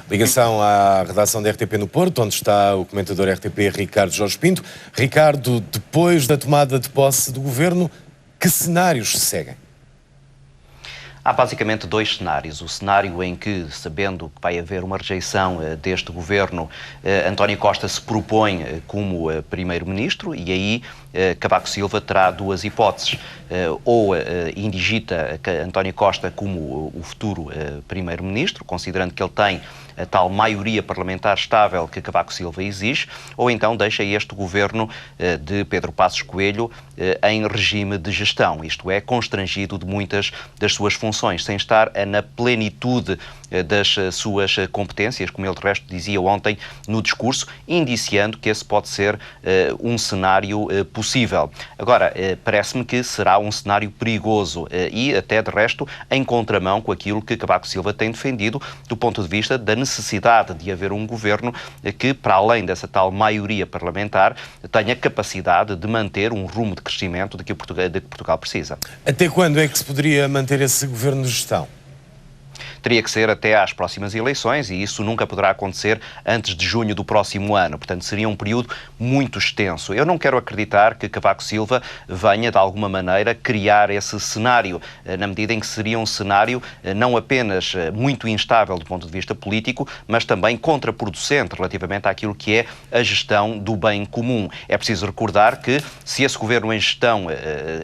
Ligação à redação da RTP no Porto, onde está o comentador RTP Ricardo Jorge Pinto. Ricardo, depois da tomada de posse do governo, que cenários se seguem? Há basicamente dois cenários. O cenário em que, sabendo que vai haver uma rejeição deste governo, António Costa se propõe como primeiro-ministro e aí Cavaco Silva terá duas hipóteses. Ou indigita António Costa como o futuro primeiro-ministro, considerando que ele tem a tal maioria parlamentar estável que Cavaco Silva exige, ou então deixa este governo de Pedro Passos Coelho em regime de gestão, isto é, constrangido de muitas das suas funções, sem estar na plenitude das suas competências, como ele de resto dizia ontem no discurso, indiciando que esse pode ser um cenário possível. Agora, parece-me que será um cenário perigoso e até de resto em contramão com aquilo que Cavaco Silva tem defendido do ponto de vista da necessidade de haver um governo que, para além dessa tal maioria parlamentar, tenha capacidade de manter um rumo de crescimento de que Portugal precisa. Até quando é que se poderia manter esse governo de gestão? Teria que ser até às próximas eleições e isso nunca poderá acontecer antes de junho do próximo ano. Portanto, seria um período muito extenso. Eu não quero acreditar que Cavaco Silva venha, de alguma maneira, criar esse cenário, na medida em que seria um cenário não apenas muito instável do ponto de vista político, mas também contraproducente relativamente àquilo que é a gestão do bem comum. É preciso recordar que, se esse governo em gestão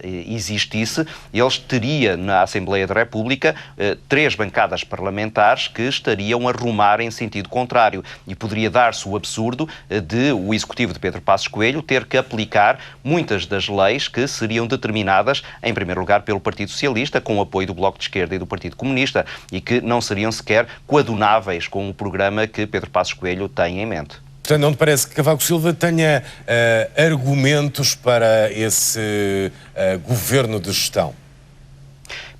existisse, eles teriam na Assembleia da República 3 bancadas parlamentares que estariam a rumar em sentido contrário e poderia dar-se o absurdo de o Executivo de Pedro Passos Coelho ter que aplicar muitas das leis que seriam determinadas, em primeiro lugar, pelo Partido Socialista, com o apoio do Bloco de Esquerda e do Partido Comunista, e que não seriam sequer coadunáveis com o programa que Pedro Passos Coelho tem em mente. Portanto, não te parece que Cavaco Silva tenha argumentos para esse governo de gestão?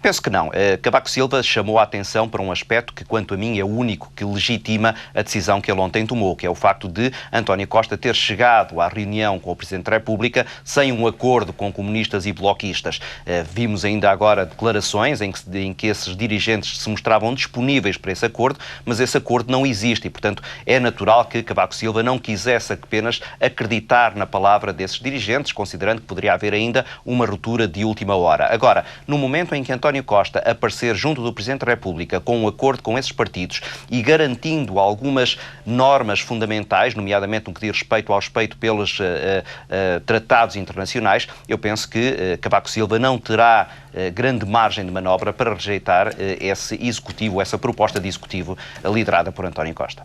Penso que não. Cavaco Silva chamou a atenção para um aspecto que, quanto a mim, é o único que legitima a decisão que ele ontem tomou, que é o facto de António Costa ter chegado à reunião com o Presidente da República sem um acordo com comunistas e bloquistas. Vimos ainda agora declarações em que esses dirigentes se mostravam disponíveis para esse acordo, mas esse acordo não existe e, portanto, é natural que Cavaco Silva não quisesse apenas acreditar na palavra desses dirigentes, considerando que poderia haver ainda uma ruptura de última hora. Agora, no momento em que António Costa aparecer junto do Presidente da República com um acordo com esses partidos e garantindo algumas normas fundamentais, nomeadamente no que diz respeito ao respeito pelos tratados internacionais, eu penso que Cavaco Silva não terá grande margem de manobra para rejeitar esse executivo, essa proposta de executivo liderada por António Costa.